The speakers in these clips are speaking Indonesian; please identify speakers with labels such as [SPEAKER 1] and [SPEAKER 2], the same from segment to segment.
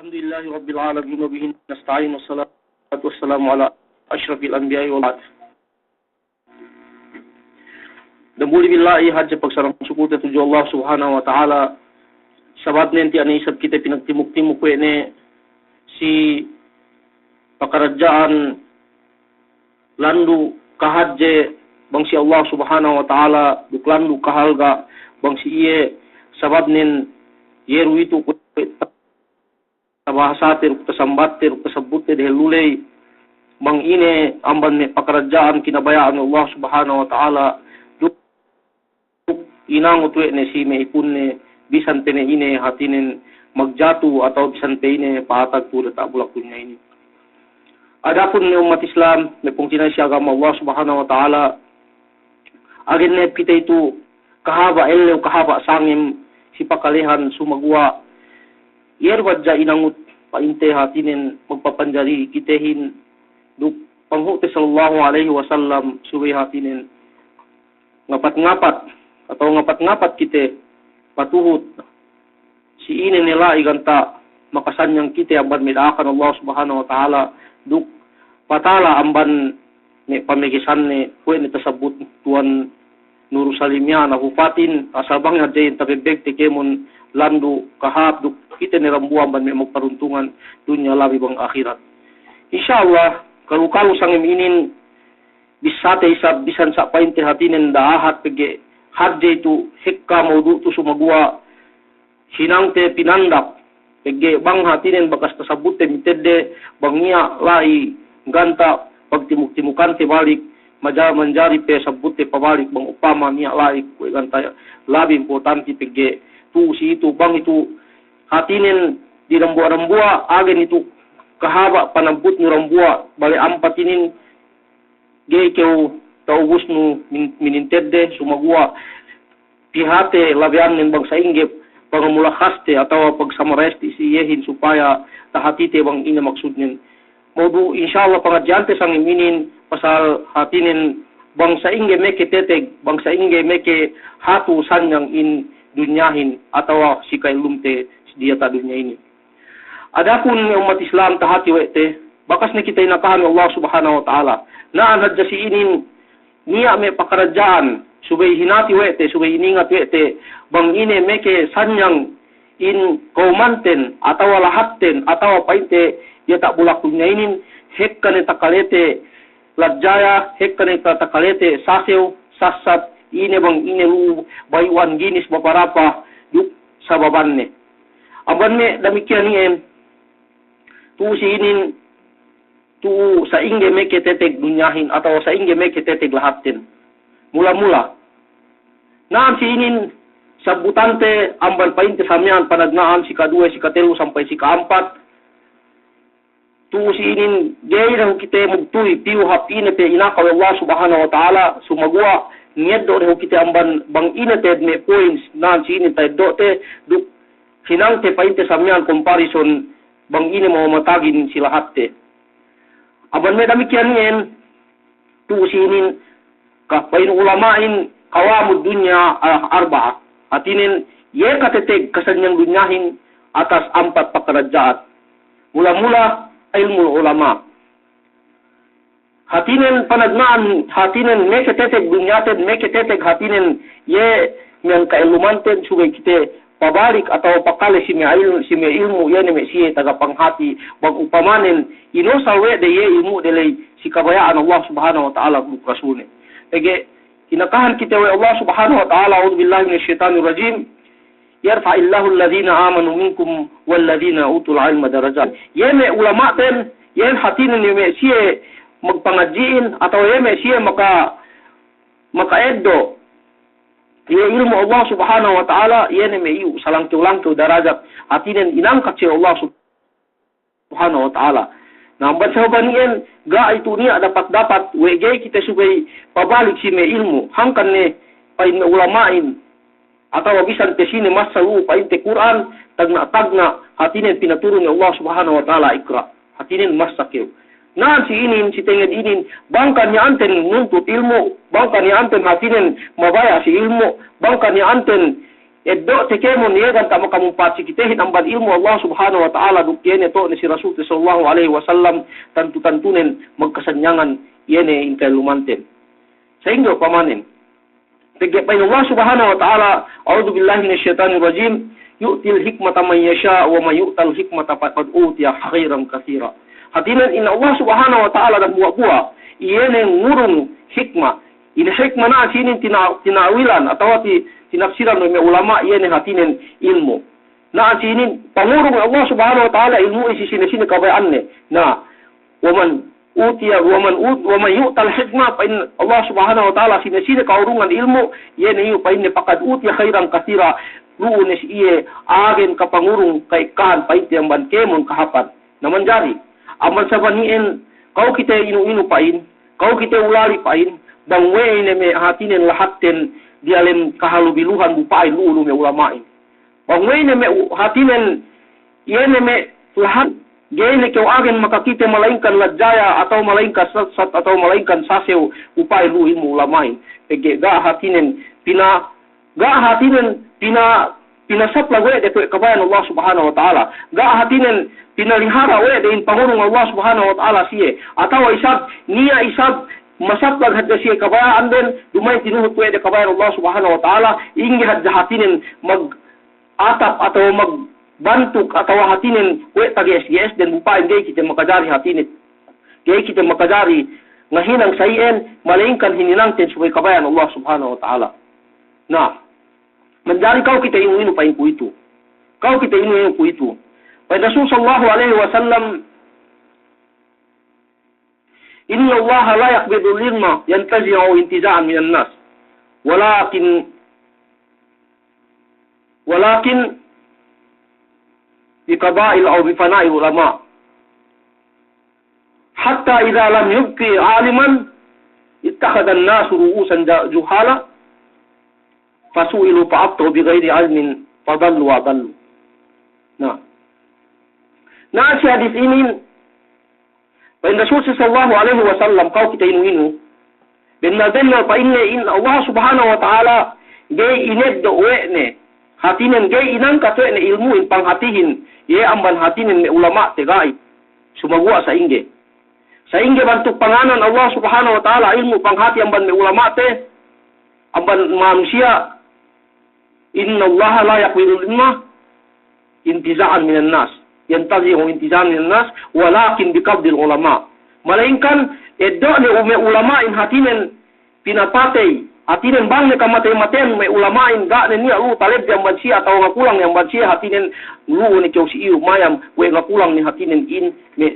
[SPEAKER 1] Alhamdulillahi Rabbil Alamin wa bihi nasta'in wassalatu wassalamu ala asyrafil anbiya'i wal lahat. Dan muli billahi hadja pagsarang syukur ta tuju Allah Subhanahu wa ta'ala sabat nenti ani isab kita pinagtimuk-timuk ne si pakarajaan landu kahadje bang si Allah Subhanahu wa ta'ala duklandu kahalga bang si iye sabat nen yeru itu tabahasatir tasambatir tasabutte de lulay bang ine amban ne pakarajaan kinabayaan Allah Subhanahu wa ta'ala duk inang utwe ne si me ipunne bisan tene ine hatinin magjatu atau bisan pe ine pahatag pula tak bulak dunia ini. Adapun ne umat Islam ne pungkinay si agama Allah Subhanahu wa ta'ala agin ne kita itu kahaba ellew kahaba sangim si pakalihan sumagwa yerwadja inangut painte hatinin magpapanjari kitehin duk panghuti sallallahu alaihi wasallam subay hatinin ngapat-ngapat atau ngapat-ngapat kita patuhut si ini nila iganta makasanyang kita amban midaakan Allah Subhanahu wa ta'ala duk patala amban ne pamigisan ne pwede tasabut tuan Nurusalimya na hufatin asabang ngajayin tabibeg tikemon landu kahap duk kita nirambuan ban may magparuntungan dunya labi bang akhirat. Insyaallah kalu-kalu sangim inin bisate isab bisan sa painte hatinen daahat pege hadje itu hikka maudu tu sumagwa sinangte pinandak pege bang hatinen bakas tasabutte mitedde bangia lai ganta pagtimuk-timukan te balik manjari pe sabutte pabalik bang upama niya lai ku ganta labi importante pege tu si itu bang itu hatinin di rambua-rambua agen itu kahaba panambut ni rambua bali ampat inin gay keu taubus nu minintedde sumagua pihate labian nin bang Sainge pangamula khaste atau pagsamaresti si yehin supaya tahatite bang ina maksudnin modu insyaallah pangadjante sang iminin pasal hatinin bang Sainge meke teteg bang Sainge meke hatu sanyang in dunyahin atau sikai lumte dia ta dunia ini. Adapun umat Islam tahati wete bakas ni kita inakahan Allah Subhanahu wa ta'ala na anadja si inin niya me pakarajaan subay hinati wete subay iningat wete bang ine meke sanyang in kaumanten atau lahatten atau painte dia tak bulak dunia ini hekkane takalete lajaya hekkane takalete sasew sasat ine bang ine lu bayuan ginis baparapa duk sababanne abanne demikian ien tu si inin tu Sainge meke teteg dunyahin atau Sainge meke teteg lahatin mula-mula naan si inin sabutante amban painte samyan panagnaan si kadua si katelu sampai si kaampat tu si inin gairang kita mugtui piu hap ine pe inakaw Allah Subhanahu wa ta'ala sumagwa nieddo reho kita amban bang ine te me points naan si inin tay dote duk hinang te painte samyan comparison bang ine mau matagin sila hatte aban me demikian yen tu sinin ka pain ulamain qawamud dunya arba'a atinin ye kateteg kasanyang dunyahin atas 4 pakarajaan mula-mula ilmu ulama hatinen panagnaan hatinen me kateteg dunyaten me kateteg hatinen ye yang kailumanten subay kita pabalik atau pakale si me ilmu yan me siye taga panghati bag upamanen ino sawe de ye ilmu de si kabayaan Allah Subhanahu wa ta'ala bukrasune ege kinakahan kita wa Allah Subhanahu wa ta'ala a'udzu billahi minasyaitonir rajim yarfa'illahu alladhina amanu minkum walladhina utul ilma darajat ye me ulama ten ye hatinen me siye magpangajiin atau ye me siye makaeddo ye ilmu Allah Subhanahu wa ta'ala yene me iu salangkiw-langkiw darajat atinen inangkat si Allah Subhanahu wa ta'ala namban sahabanien ga itu niya dapat wege kita subay pabalik si me ilmu hangkan ne pain me ulamain atau bisan te sini masalu pain te Quran tagna hatinen pinaturun ni Allah Subhanahu wa ta'ala ikra hatinen masakiw naan si inin, si tenged inin, bangkan niya anten nuntut ilmu, bangkan niya anten hatinen mabaya si ilmu, bangkan niya anten eddo tekemon yegan tama kamu patsi kitehin amban ilmu Allah subhanahu wa ta'ala dukyene to ni si Rasul sallallahu alaihi wasallam tantu-tantunen magkasanyangan yene ingkay lumanten. Sehingga pamanin. Pagyapain Allah subhanahu wa ta'ala, a'udhu billahi minasyaitanir rajim, yu'til hikmata man yasha wa man yu'tal hikmata faqad utiya khairan katsira. Hatinan inna Allah subhanahu wa ta'ala dah buat-buat yene ngurung hikmah. Ini hikmah na sinin tinawilan atau tinafsiran oleh ulama yene hatinen ilmu. Na sinin pangurung Allah subhanahu wa ta'ala ilmu isi sini kabayanne. Na waman utiya waman yu'tal hikmah pa in Allah subhanahu wa ta'ala sini kaurungan ilmu yene yu pa in pakad utiya khairan katsira. Luunes iye agen kapangurung kay kan pa iti ang bankemon kahapan. Naman jari aman sabanien kau kita inu-inu pain, kau kita ulali pain, dan wene me hatinen lahatten dialem kahalubiluhan bupain lulu me ulamain. Bang wene me hatinen yene me lahat gene kau agen makakite malainkan lajaya atau malainkan sat atau malainkan sasew upain lu ilmu ulamain. Pege ga hatinen pinasap lagu de kabayan Allah subhanahu wa ta'ala. Ga hatinen pinalihara we de pangurung Allah subhanahu wa ta'ala siye. Atawa isab masaplag hadda siya kabayaan din, dumay tinuhot pwede kabayan Allah subhanahu wa ta'ala, ingi hadda hatinin mag-atap atau mag-bantuk atau hatinin pwede tag-SGS din bupain gay kita makajari hatinit. Gay kita makajari ngahinang sayen, malingkan hininangtin subay kabayan Allah subhanahu wa ta'ala. Nah, menjari kau kita inu-inu pa po ito. Kau kita inu-inu po ito. Pada Rasul sallallahu alaihi wasallam, Inna Allah la yaqbidul ilma yantazi'u intiza'an minan nas. Walakin biqada'il aw bifana'il ulama. Hatta idza lam yubqi 'aliman ittakhadha an-nas ru'usan juhala fasu'ilu fa'abtu bighairi 'ilmin fadallu wa dallu. Nah, si hadis ini Pain Rasul sallallahu alaihi wasallam kau kita inu-inu. Benadalla pa in Allah subhanahu wa ta'ala gay ined do ne. Hatinen gay inang katwe ne ilmu in panghatihin. Ye amban hatinen ne ulama tegai. Sumagwa sa inge. Sa inge bantuk panganan Allah subhanahu wa ta'ala ilmu panghati amban ne ulama te. Amban manusia. Inna Allah la yaqbidul ilma intiza'an minan nas. Yantazi'u intiza'an minan nas walakin biqabdil ulama. Melainkan eddo ne ulama in hatinen pinapatay hatinen bang ne kamatay-matayan may ulama in ga ne niya talib yang bansia atau ngakulang yang bansia hatinen lu ni kyo si iyo mayam we ngakulang ni hatinen in me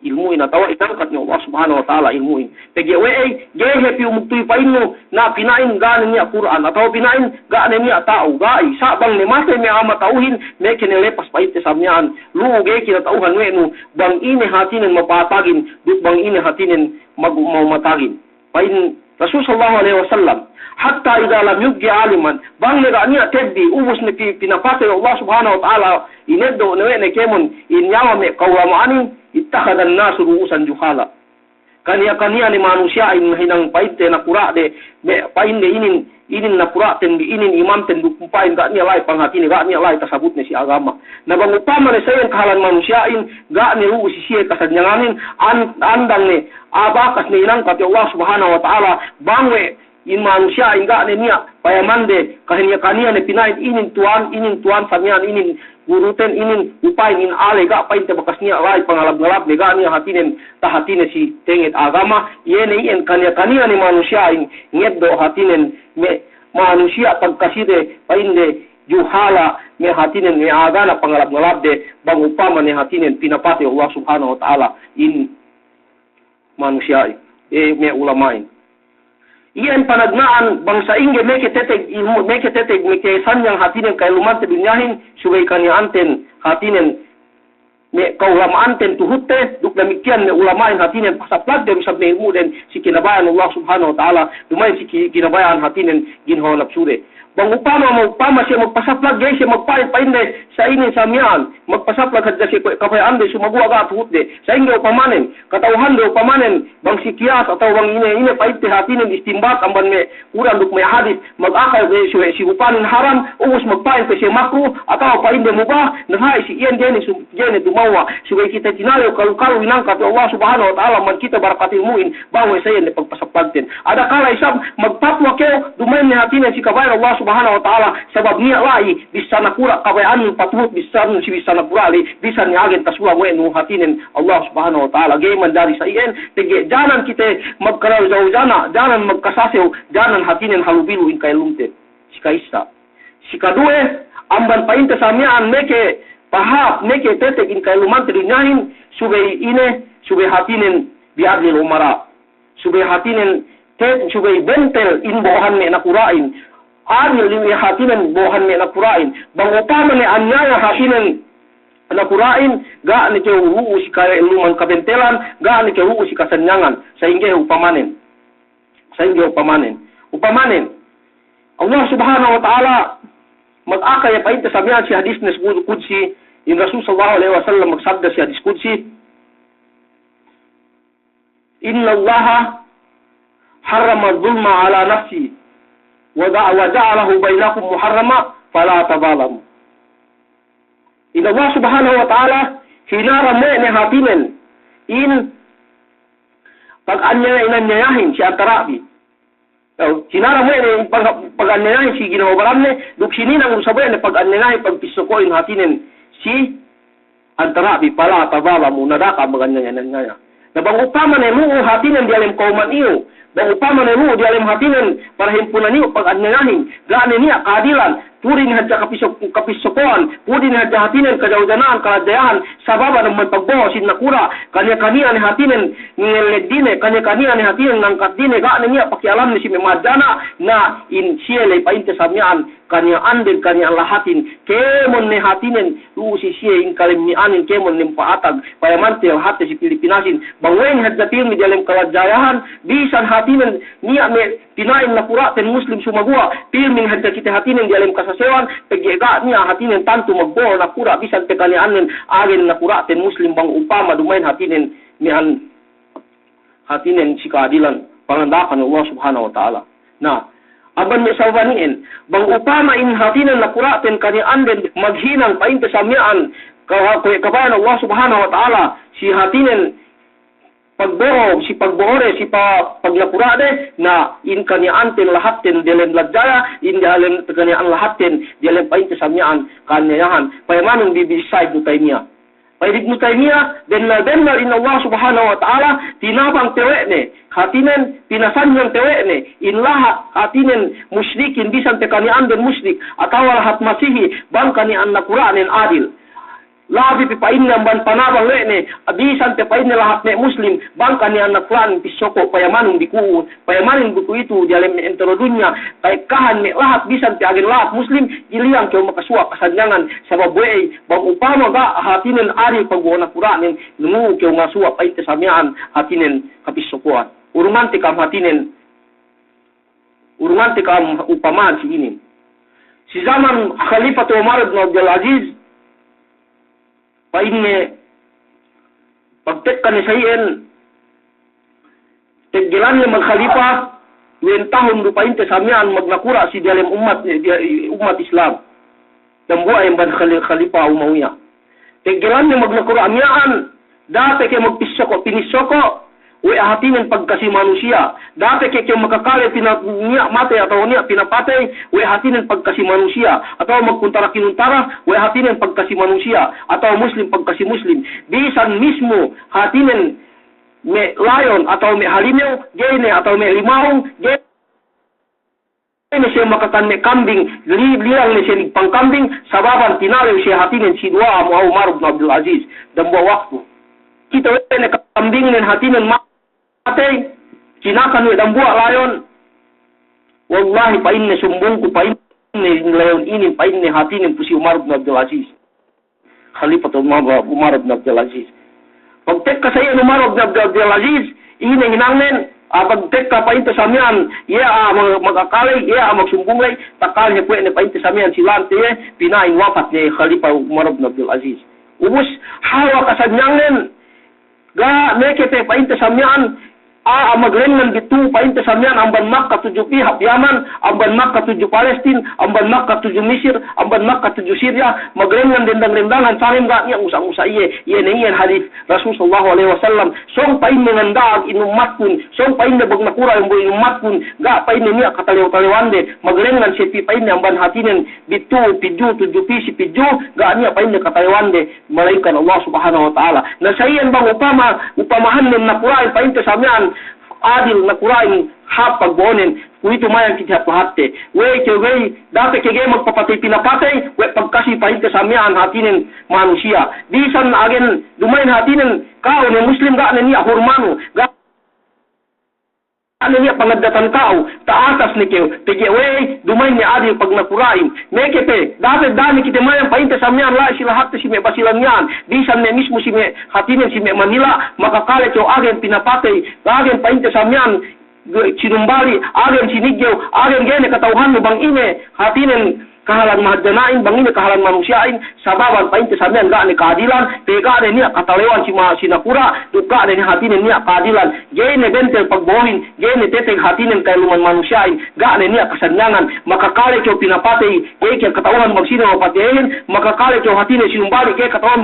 [SPEAKER 1] ilmu in atawa itangkat ni Allah subhanahu wa ta'ala ilmu in pegi we gehe pi umuktuy pa inno na pinain ga ne niya Quran atau pinain ga ne niya tao ga sa bang ne matay me ama tauhin me kinelepas pa ite samyaan lu ge kina tauhan we no bang ini hatinen mapatagin dut bang ini hatinen magmamatagin pain Rasul sallallahu alaihi wasallam hatta idza lam yubqi aliman bang ne ga niya tebbi ubus ne pinapatay Allah subhanahu wa ta'ala ineddo ne kemon inyawa me kawamaanin ittakhadha an-nas ru'usan juhala. Kania ni manusia in hinang paite na kura de pain de inin na kura ten di inin imam ten du pain ga niya lai panghati ni ga niya lai tasabut ni si agama. Na bangupama ni sayen kahalan manusia in ga ni ru si siya kasanyanganin andang ni abakas ni inang kati Allah subhanahu wa ta'ala bangwe in manusia in ga niya payamande kania ni pinain inin tuan samyan inin guruten inin upain in ale ga pain te bakas niya lai pangalab-ngalab ni ga niya hatinen tahatine si tenget agama yene ien kania ni manusia in ngeddo hatinen me manusia pagkaside painde juhala me hatinen me agana pangalab-ngalab de bang upama ni hatinen pinapati Allah subhanahu wa ta'ala in manusia me ulamain. Iyan panagnaan bangsa inge meke teteg meke sanyang hatinen kay lumante dunyahin subay kanya anten hatinen me kaulama anten tuhutte duk demikian me ulamain hatinen pasaplag dem sab me ilmu den si kinabayan Allah subhanahu wa ta'ala dumay si kinabayan hatinen ginho napsude Bang upama siya magpasaplag gay siya magpainde sa inin samian magpasaplag hadda siya kapayaan de sumagwa ga tuhut de sa inyo upamanen katauhan de upamanen bang sikiyas atau bang ine paite hatinin istimbat amban me urang duk may hadis magakal de si upanin haram umus magpain siya makruh atau painde mubah nah si iyan gene dumawa subay kita tinalaw kalu inangkat Allah subhanahu wa ta'ala man kita barakatil muin bawo sa iyan pagpasaplagten ada kala isab magpatwa kayo dumain ni hatinin si kabayan Allah subhanahu wa ta'ala sabab niya lai bisa nakura kabayaan patuhut bisa nakurali bisa niagen taswa mo enu hatinin Allah subhanahu wa ta'ala gayman dari sa iyan tege janan kita magkaral jana janan magkasasew janan hatinin halubilu in kay lumte si kaisa si kadue amban painta samian meke pahap meke teteg in kay lumante dinyahin subay hatinin biadlil umara subay hatinin subay bentel in bohan me nakurain anil liwi hatinan bohan me nakurain bang upama ni anyaya hatinan nakurain ga ni ke ruu si kaya iluman kabentelan ga ni ke ruu si kasanyangan sehingga upamanen Allah subhanahu wa ta'ala mag-akaya pa ito sabihan si hadis na kudsi in Rasul sallallahu alaihi wasallam magsabda si hadis kudsi inna Allah harrama dhulma ala nafsi wa ja'alahu bainakum muharrama fala tabalamu. Ina Allah subhanahu wa ta'ala hinaram mo ni hatinen in pag-anyayahin si antarabi. Hinaram mo ni pag-anyayahin si ginawabaran ni duk sininang usabay ni pag-anyayahin pagpisukoin hatinen si antarabi pala tabalamu nadaka mag-anyayahin. Nabang upama ni mo hatinen di alim kauman iyo dan upama nemu di alam hatinan para himpunan niyo pag-anyayahin gaano niya kaadilan purin hadya kapisokoan purin hadya hatinan kajawdanan kaladayahan sababa ng pagboho sin nakura kanya-kanya ni hatinan niledine kanya-kanya ni hatinan ng katdine gaano niya pakialam ni si memadana na in siyelay painte samyaan kanya andin kanya lahatin kemon ni hatinan usi siya in kalimnianin kemon ni paatag payamantil hati si Pilipinasin bangwen hadya tirmi di alam kaladayahan bisan hatinan niya me pinain na puraten muslim sumagua pilming hadya kita hatinan di alam kasasewan pagyaga niya hatinan tanto magboho na pura bisan tekanianin agen na puraten muslim bang upama dumain hatinan niyan hatinan si kaadilan pangandakan Allah subhanahu wa ta'ala na aban may sawaniin bang upama in hatinan na puraten kanian den maghinang painte samyaan kabayan Allah subhanahu wa ta'ala si hatinan pagboho si pagbohore si pagnapurade na in kanianten lahaten delen ladjaya in dalen kanian lahaten delen painte samyaan kanyahan payamanong bibisay Nutaymiya paidig Nutaymiya den in Allah subhanahu wa ta'ala tinabang tewekne hatinan pinasanyang tewekne in lahat hatinan musyrikin bisan te kanian den musyrik atau lahat masihi bang kanian nakuranen adil labi pipain ng ban panabang ne abisan te pain lahat ne muslim bangka ni anak plan pisoko payamanong biku payamanin buku itu di alam entero dunya kay kahan ne lahat bisan te agen lahat muslim giliang kay makasuwa kasanyangan sabab buhay bang upama ga hatinen ari pagbuo na puranen nungu kay ngasuwa pay te samian hatinen kapisokoan urumante kam upamaan si ini si zaman Khalifah Umar ibn Abdul Aziz painne pagtekkan ni sayen teggelan ni magkhalifa wen tahun dupain te samian magnakura si dalam umat Islam dan buay ban khalifa Umayyah teggelan ni magnakura amyaan dati kay magpisoko pinisoko we hatinin pagkasi manusia dati kay makakale niya mate atau niya pinapatay we hatinin pagkasi manusia atau magkuntara kinuntara we hatinin pagkasi manusia atau muslim pagkasi muslim bisan mismo hatinin me lion atau me halimau gene atau me limau gene siya makatan me kambing liang ni siya pangkambing sababan tinalaw siya hatinin si dua Umar ibn Abdul Aziz dan buwa waktu kita we kambing nen hatinin atay kinakan we dambuak layon wallahi pain ne sumbong ko pain ne layon ini pain ne hatinin po si Umar ibn Abdul Aziz Khalifah Umar ibn Abdul Aziz pagtek ka sa Umar ibn Abdul Aziz ini hinangnen pagtekka painta samian magakalay magsumbunglay takal niya po painta samian silante pinain wafat ni Khalifah Umar bin Abdul Aziz ubus hawa kasanyangan ga nekete painta samian magrengan gitu painta samian amban Makkah 7 pihak Yaman, amban Makkah 7 Palestin, amban Makkah 7 Mesir, amban Makkah 7 Syria, magrengan dendang-dendangan saling ga niya usang-usa iyan hadis Rasul sallallahu alaihi wasallam song pain mengandag inumat pun song pain na bagnakura yung inumat pun ga pain niya katalew-talewande magrengan si pain amban hatinen bitu piju 7 pisi piju ga niya pain na katalewande malaikan Allah subhanahu wa ta'ala nasayan bang upamahan ng nakurain painta samian adil na kurain hapag bonin kuito mayan kita pahatte we dapat kege magpapatay pinapatay we pagkasi pahinta samian hatinin manusia bisan agen dumain hatinin kao ni muslim ga niya hurmanu ga niya pangadatan tao taatas ni keo pege we dumain ni adil pag nakurain mekepe dapat dani kita mayan pahinta samian la sila hatta si me basilan yan bisan me mismo si me hatinin si me Manila makakale keo agen pinapatay agen pahinta samian sinumbali agen sinigyaw agen gene katauhan mo bang ine hatinin kahalan mahadanain bang ine kahalan manusiain sababan painta samian ga ni keadilan pega niya katalewan si sinapura duka ni hatinin niya keadilan gene bentel pagbohin gene teteg hatinin kailuman manusiain ga niya kasanyangan makakale kyo pinapatay kaya katauhan magsino mapatayin makakale kyo hatinin sinumbali kaya katauhan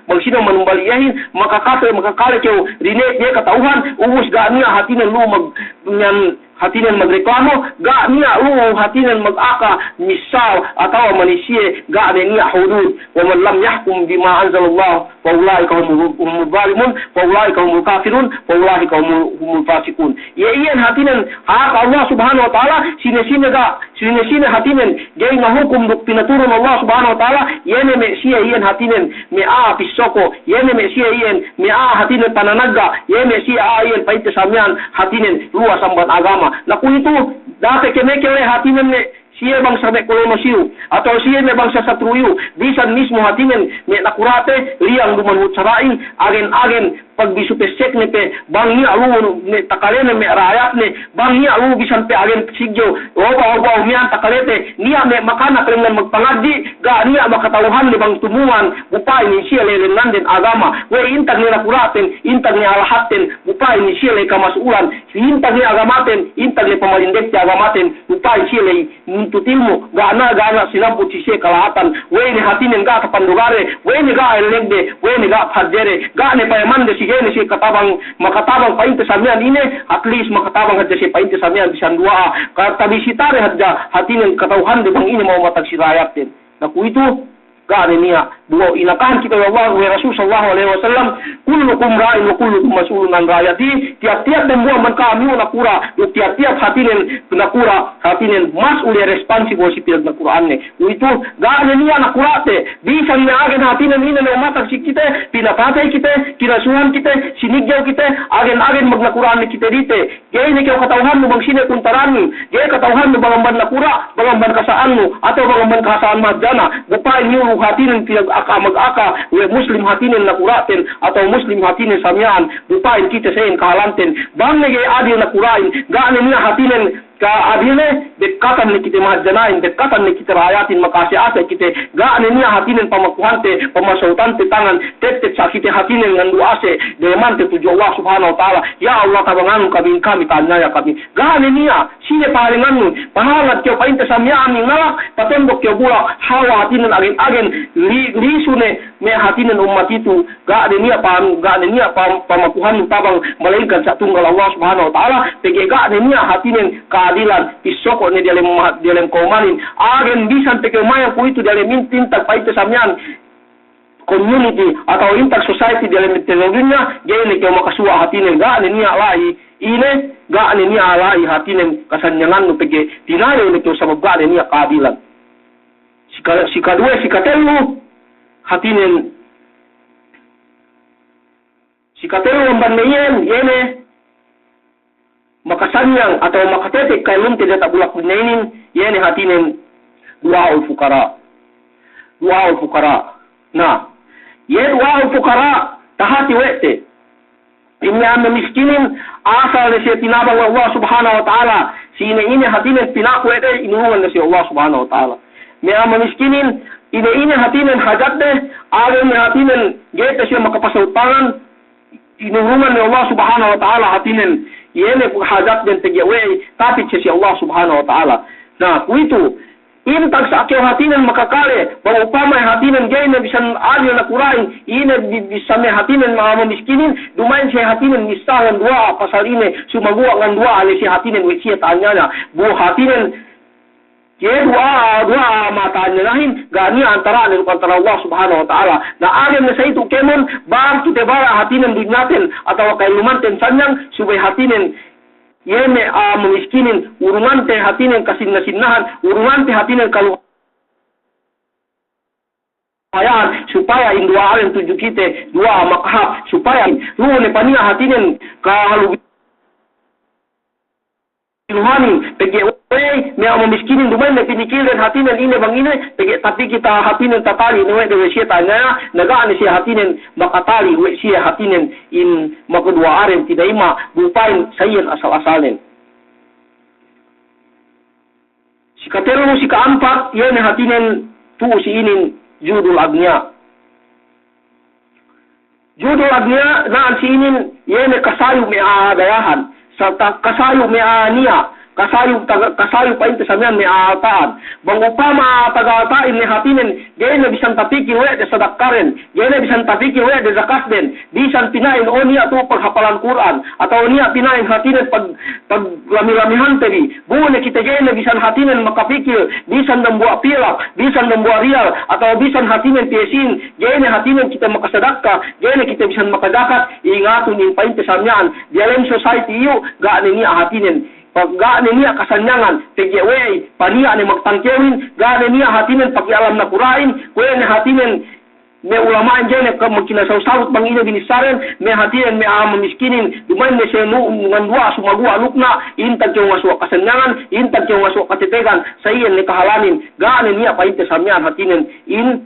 [SPEAKER 1] magsino manumbaliyahin makakale kyo rine kaya katauhan ubus ga niya hatinin lumag nyan hatinan magreklamo ga niya hatinan mag-aka misal atawa manisiye ga niya hudud wa man lam yahkum bima anzalallah fa ulaika humul zalimun fa ulaika humul kafirun fa ulaika humul fasiqun iyan hatinan Allah subhanahu wa ta'ala sine hatinan gay mahukum duk pinaturun Allah subhanahu wa ta'ala yene me siya iyan hatinan me pisoko yene me siya iyan me hatinan pananaga yene siya iyan paita samian hatinan luas sambat agama na kung ito, dati keme-keme hatinan ni siya bang sa kolonosiyo atau siya may bang sa satruyo bisan mismo hatinan ni nakurate liyang lumanhut sarain agen pagbisupesek ni pe bang niya alu ni takalene me rakyat ni bang niya alu bisan pe agen sigyo oba umian takalete niya me makana kailangan magpangadi ga niya makatauhan ni bang tumuan upay ni siya lelengan din agama we intag ni nakuraten intag ni alahaten upay ni siya le kamasulan intag ni agamaten intag ni pamalindek ti agamaten upay siya le tutilmo gana sinamput si siya kalahatan we ni hatinen ga kapandugare we ni ga elegde we ni ga padere ga ni payamande sige ni si makatabang painta samian ini at least makatabang hadja si painta samian bisan dua katabi sitare hadja hatinen katauhan de bang ini mau matag si rakyat din naku itu gani niya buo inakahan kita ya Allah wa Rasul sallallahu alaihi wasallam kullukum ra'in wa kullukum mas'ulun an ra'yati tiap-tiap dan buo man kami nakura tiap-tiap hatinen nakura hatinen mas'ul responsible si pinag nakuraan ni itu gani niya nakurate bisan na agen hatinen ina na umatag si kita pinapatay kita kinasuhan kita sinigyaw kita agen magnakuraan ni kita dite gaya ni kayo katauhan mo bang sine kuntaran mo gaya katauhan mo bang nakura bang kasaan mo atau bang kasaan madjana bupay niyo hatinin pinag-aka mag-aka we muslim hatinin nakuraten atau muslim hatinin samian bupain kita sayin kahalanten bang nagay adil nakurain gaan niya hatinin kaadile dekatan ni kita mahadjanain dekatan ni kita rayatin makasi-asa kita gaan niya hatinin pamakuhante pamasautante tangan tetet sa kita hatinin nganduase demante tuju Allah subhanahu wa ta'ala ya Allah tabangan kami tanya kami gaan niya sine pahalingan nun pahalat kyo painta samian ng nalak patembok kyo bulak hawa hatinin agen lisune me hatinin umat itu gaan niya pamakuhan tabang malaikat sa tunggal Allah subhanahu wa ta'ala pege gaan niya hatinin keadilan isoko ni dalam kaumanin agen bisan pekeumayan ku itu dalam intag paita samian community atau intag society dalam teknologinya gene ke makasuwa hatinen ga niya alai ine ga niya alai hatinen kasanyangan no pege tinayo nito sa babga niya keadilan sikatelu hatinen sikatelu ambanneyen yene makasanyang atau makatetek kailun tidak tak bulak binainin yene hatinin duaul fukara nah ye duaul fukara tahati wete Inya memiskinin asal na siya tinabang ng Allah subhanahu wa ta'ala. Si ina hatinin pinakwede inuungan na si Allah subhanahu wa ta'ala. May memiskinin ina hatinin hajat de alam na hatinin gete siya makapasautangan inuungan ni Allah subhanahu wa ta'ala hatinin yene hajat den tegyawe tapit siya si Allah subhanahu wa ta'ala. Na kuito intag sa akyaw hatinan makakale, bang upamay hatinan gay na bisan alyo na kurain, ina bisan may hatinan mga mamiskinin, dumain siya hatinan misahan dua, pasarine, sumaguwa ng dua, ali siya hatinan, wait siya taan niya na, buo hatinan, kaya dua mataan niya nahin, gani antara antara Allah subhanahu wa ta'ala, na alam na sa ito kemon, bang tutebara hatinan din natin, atau kay lumantin sanyang, subay hatinan, yeme memiskinin urungante hatinen kasinnahan urungante hatinen kaluhayan supaya indua alen tuju kite dua makhab supaya ruone pania hatinen kahalugi Tuhanin, pegi me memiskinin dumain na pinikilan hatinen ine bang ine pegi tapi kita hatinen tatali ne de siya tanya nagaan siya hatinen makatali we siya hatinen in makadua aren tidak ima bupain sayen asal-asalin. Si katero si keempat yene hatinen tu si inin judul agnya. Judul agnya naan si inin yene kasayu me dayahan. Serta kasayu me ania kasayu pa inte samian me ataan bang upama tagatain ni hatinen gayna bisan tapiki we de sadakaren gayna bisan tapiki we de zakasden bisan pinain o niya to paghapalan Quran atau niya pinain hatinen pag lami-lamihan tadi bune kita gayna bisan hatinen makapikir bisan membuat pilak bisan membuat rial atau bisan hatinen piesin gayna hatinen kita makasadaka gayna kita bisan makadakat ingatun in pa inte samian dalam society yu gaani niya hatinen pag gaane niya kasanyangan tegeway pania ni magtangkewin gaane niya hatinen pakialam na kurain kuya ni hatinen me ulama jene kam kinasawsawt bangina binisaren me hatinen me mamiskinin duman ne senu ngandua sumagua lukna intag yung waswa kasanyangan intag yung waswa katetegan sayen ni kahalanin gaane niya painte samyan hatinen in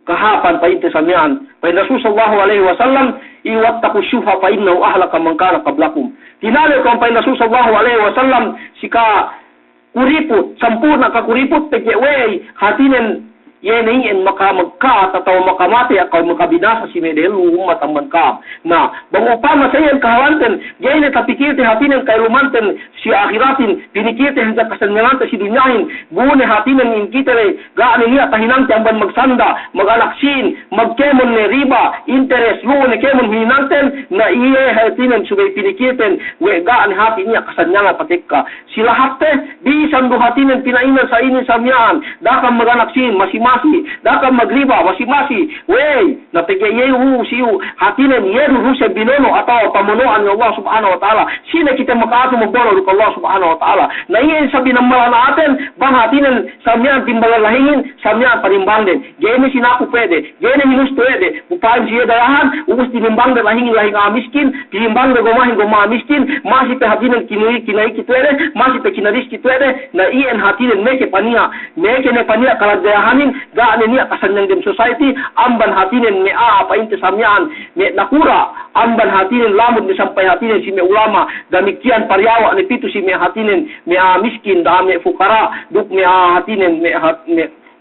[SPEAKER 1] kahapan painte samyan pa Rasul sallallahu alaihi wasallam iwattaqu syuha fa innahu ahlaka man kana qablakum. Tinalo ko pa Rasul sallallahu alaihi wasallam sika kuriput sampurna ka kuriput tegeway hatinen yenein makamagka atau makamati akaw makabinasa si medelu umat ang mankam. Na bangupama sayan kahalanten gayna tapikirte hatinen kay lumanten si akhiratin pinikirte hanggang kasanyangan si dunyahin bune hatinen in kitare gaani niya tahinante ang ban magsanda magalaksin magkemon ne riba interest luone kemon hinanten na iye hatinen subay pinikirten we gaani hatin niya kasanyangan patikka sila hatte bisan do hatinen pinainan sa inin samyaan dakam magalaksin masimasi dakam magriba masimasi wey napigayehu siu hatinen yeru rusa binono atau pamonoan ng Allah subhanahu wa ta'ala sila kita makato magbono ng Allah subhanahu wa ta'ala na iyan sabi ng mga natin bang hatinen samyan timbalalahingin samyan panimbang din gayna sinaku pwede gayna minus pwede bupain siya dayahan ubus tinimbang din lahingin lahing miskin tinimbang din gumahin miskin masih pe hatinen kinai kitwede masih pe kinaris kitwede na iyan hatinen meke pania kaladayahanin gaane niya kasanyang dem society amban hatinen me painte samyan me nakura amban hatinen lamod ni sampay hatinen si me ulama damikian paryawa ni pitu si me hatinen me miskin da me fukara duk me hatinen me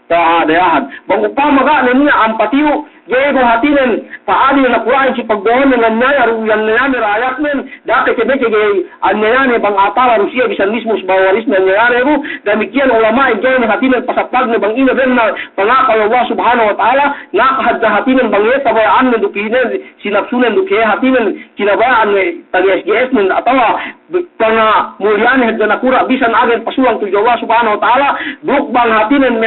[SPEAKER 1] dayahan bang upama gaane niya ampatiu Jego hatinen paali na Quran si pagdoon ng nanya yan nangyari rayak men dati kebeke gay anyayane bang atawa Rusia bisan mismo bawalis na nangyari ro damikian ulama igay na hatinen pasapag na bang ina ben na pangakal Allah subhanahu wa ta'ala nakahadda hatinen bang yeta bayaan na dukinen sinapsunan dukiya hatinen kinabayaan tag-SGS men atawa panga mulyane hadda nakura bisan agen pasulang tuyo Allah subhanahu wa ta'ala duk bang hatinen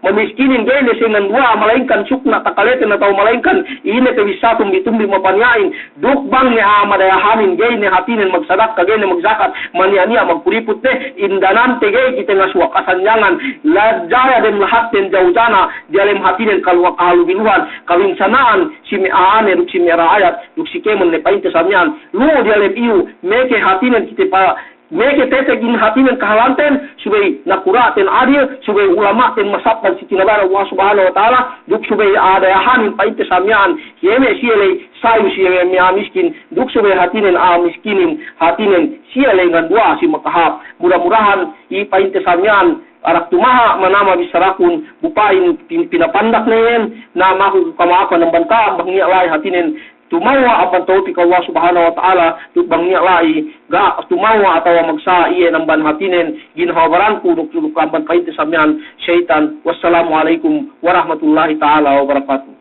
[SPEAKER 1] mamiskinin gay na sinandua malaingkan sukna takalet na tao malaingkan ine te bisatum bitumbi mapanyain dukbang ni madayahanin gay ni hatinin magsadak kagay ni magzakat maniania magpuriput ne indanan te gay kita ngaswa kasanyangan lajaya den lahat den jaujana dialem hatinin kalwa kahalubiluhan kawinsanaan si miaane duk si miraayat duk si kemon ne painte samyan lu dialem iu meke hatinin kita pa Meke teteg in hatinen kahalanten subay nakuraten adil subay ulama ten masappan si tinabara Allah subhanahu wa ta'ala duk subay adayahanin painte samyan yeme siele sayu siele mi miskin duk subay hatinen miskinin hatinen siele ngan dua si makahap mudah-mudahan i painte samyan arak tumaha manama bisarakun bupain pinapandak nen na mahu kamaapa ng banta bangnya lai hatinen tumawa apan tawfik Allah subhanahu wa ta'ala bangnya lai ga tumawa atawa magsa iye ng banhatinen ginhawaran kuduk apan painte samyan syaitan. Wassalamualaikum warahmatullahi ta'ala wabarakatuh.